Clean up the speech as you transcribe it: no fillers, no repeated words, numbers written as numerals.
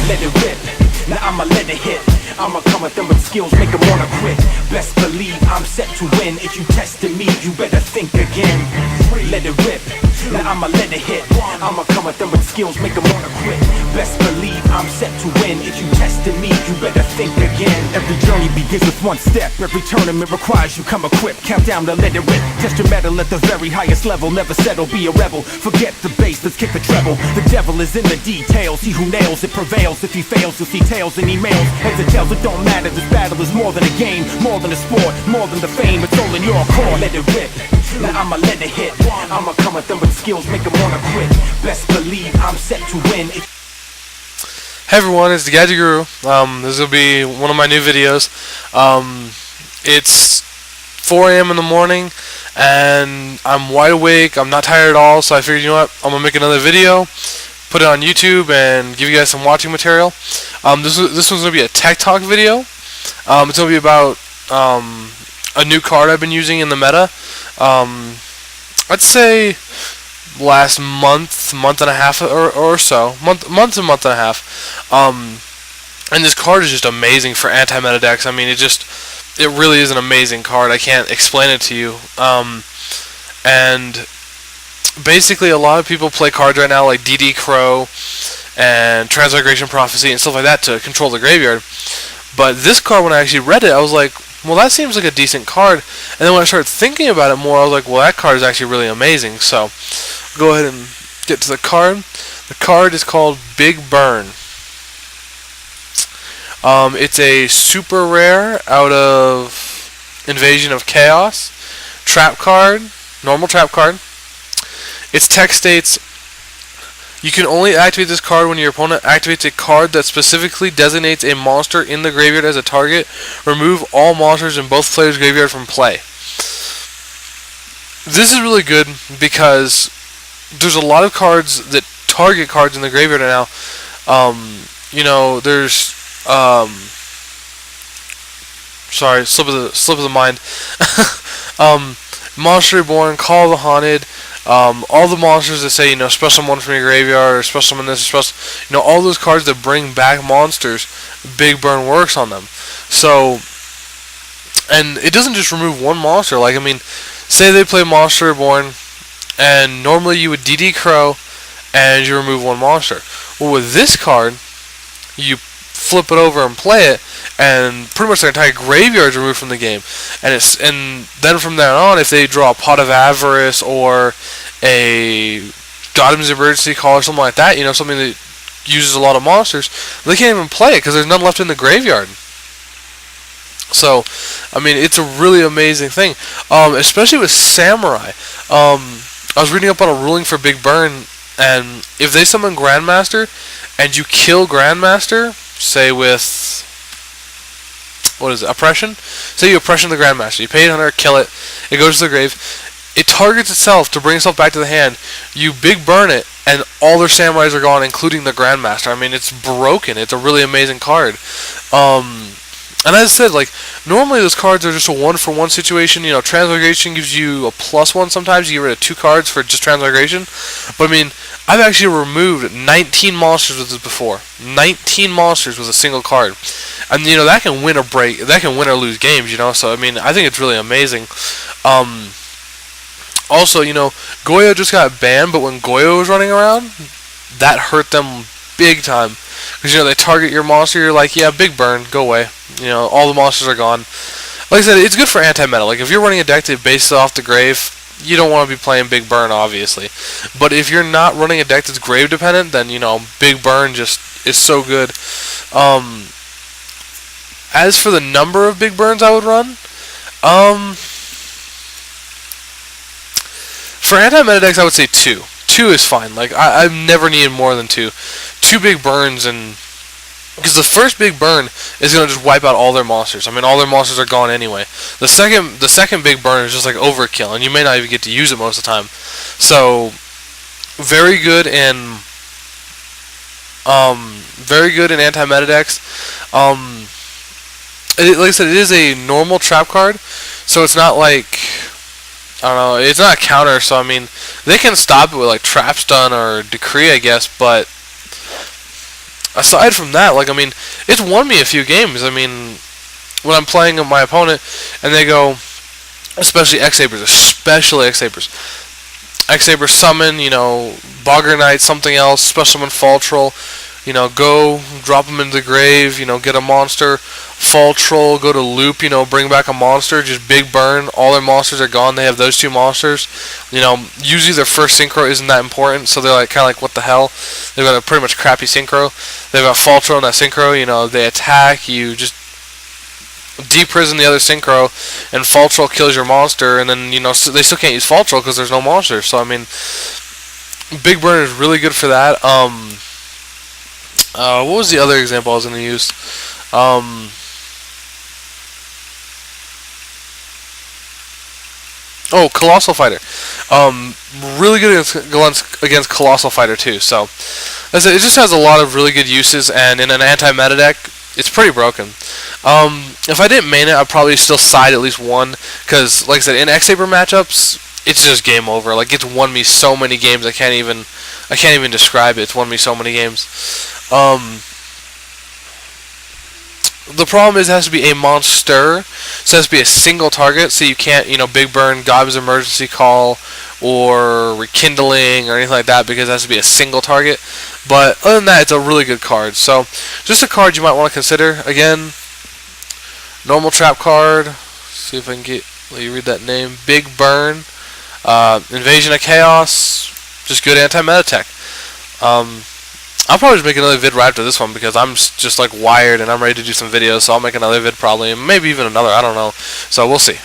let it rip. Now I'ma let it hit. I'ma come with them with skills, make them wanna quit. Best believe I'm set to win. If you tested me, you better think again. Let it rip. Now I'ma let it hit. I'ma come with them with skills, make them wanna quit. Best believe I'm set to win. If you tested me, you better think again. Every journey begins with one step. Every tournament requires you come equipped. Count down to let it rip. Test your metal at the very highest level. Never settle, be a rebel. Forget the bass, let's kick the treble. The devil is in the details. He who nails it prevails. If he fails, you'll see tails and emails. Heads and tails, it don't matter. This battle is more than a game, more than a sport, more than the fame. It's all in your core. Let it rip. Now I'ma let it hit. I'ma come with them with skills, make them wanna quit. Best believe I'm set to win. Hey everyone, it's the Gadget Guru. This will be one of my new videos. It's 4 a.m. in the morning, and I'm wide awake. I'm not tired at all, so I figured, you know what, I'm gonna make another video, put it on YouTube, and give you guys some watching material. This one's gonna be a tech talk video. It's gonna be about a new card I've been using in the meta. I'd say last month and a half or so, month and a half. And this card is just amazing for anti-meta decks. I mean, it really is an amazing card. I can't explain it to you. And basically, a lot of people play cards right now like DD Crow and Transmigration Prophecy and stuff like that to control the graveyard. But this card, when I actually read it, I was like, well, that seems like a decent card. And then when I started thinking about it more, I was like, well, that card is actually really amazing. So, go ahead and get to the card. The card is called Big Burn. It's a super rare out of Invasion of Chaos trap card, normal trap card. Its text states, you can only activate this card when your opponent activates a card that specifically designates a monster in the graveyard as a target. Remove all monsters in both players' graveyard from play. This is really good because there's a lot of cards that target cards in the graveyard now. You know, there's sorry, slip of the mind. Monster Reborn, Call of the Haunted. All the monsters that say, you know, special one from your graveyard, or special summon this, or special, you know, all those cards that bring back monsters, Big Burn works on them. So, and it doesn't just remove one monster. Like, I mean, say they play Monster Reborn, and normally you would DD Crow, and you remove one monster. Well, with this card, you flip it over and play it, and pretty much their entire graveyard is removed from the game. And then from there on, if they draw a Pot of Avarice or a Godham's Emergency Call or something like that, you know, something that uses a lot of monsters, they can't even play it because there's none left in the graveyard. So, I mean, it's a really amazing thing, especially with Samurai. I was reading up on a ruling for Big Burn, and if they summon Grandmaster and you kill Grandmaster, say with, what is it, Oppression? Say you Oppression the Grandmaster. You pay 800, kill it, it goes to the grave. It targets itself to bring itself back to the hand. You Big Burn it, and all their Samurais are gone, including the Grandmaster. I mean, it's broken. It's a really amazing card. And as I said, like, normally those cards are just a one-for-one situation. You know, Transmigration gives you a +1 sometimes. You get rid of 2 cards for just Transmigration. But, I mean, I've actually removed 19 monsters with this before. 19 monsters with a single card. And, you know, that can win or lose games, you know. So, I mean, I think it's really amazing. Also, you know, Goyo just got banned, but when Goyo was running around, that hurt them big time. Because, you know, they target your monster, you're like, yeah, Big Burn, go away. You know, all the monsters are gone. Like I said, it's good for anti-meta. Like, if you're running a deck that bases off the grave, you don't want to be playing Big Burn, obviously. But if you're not running a deck that's grave dependent, then, you know, Big Burn just is so good. As for the number of Big Burns I would run, for anti-meta decks, I would say 2. 2 is fine. Like, I've never needed more than 2. 2 Big Burns, and because the first Big Burn is going to just wipe out all their monsters. I mean, all their monsters are gone anyway. The second Big Burn is just like overkill, and you may not even get to use it most of the time. So, very good in anti-meta decks. Like I said, it is a normal trap card, so it's not like, I don't know, it's not a counter, so I mean, they can stop it with like Trap Stun or Decree, I guess, but aside from that, like, I mean, it's won me a few games. I mean, when I'm playing my opponent and they go, especially X-Sabers, X-Saber summon, Bogger Knight, something else, special summon Fall Troll, go drop them into the grave, get a monster, Fall Troll, go to loop, bring back a monster, just big burn, all their monsters are gone, they have those two monsters, usually their first synchro isn't that important, so they're like, kind of like, what the hell, they've got a pretty much crappy synchro, they've got Fall Troll in that synchro, they attack, you just deprison the other synchro, and Fall Troll kills your monster, and then, they still can't use Fall Troll because there's no monster, so I mean, Big Burn is really good for that. What was the other example I was going to use? Colossal Fighter. Really good against Colossal Fighter too. So, as I said, it just has a lot of really good uses, and in an anti-meta deck, it's pretty broken. If I didn't main it, I'd probably still side at least one, because, like I said, in X-Saber matchups, it's just game over. Like, it's won me so many games, I can't even describe it. It's won me so many games. The problem is it has to be a monster, so it has to be a single target, so you can't, Big Burn, God's Emergency Call, or Rekindling, or anything like that, because it has to be a single target. But other than that, it's a really good card. So, just a card you might want to consider. Again, normal trap card. See if I can let you read that name. Big Burn, Invasion of Chaos, just good anti-meta tech. I'll probably just make another vid right after this one because I'm just like wired and I'm ready to do some videos, so I'll make another vid probably, and maybe even another, I don't know. So we'll see.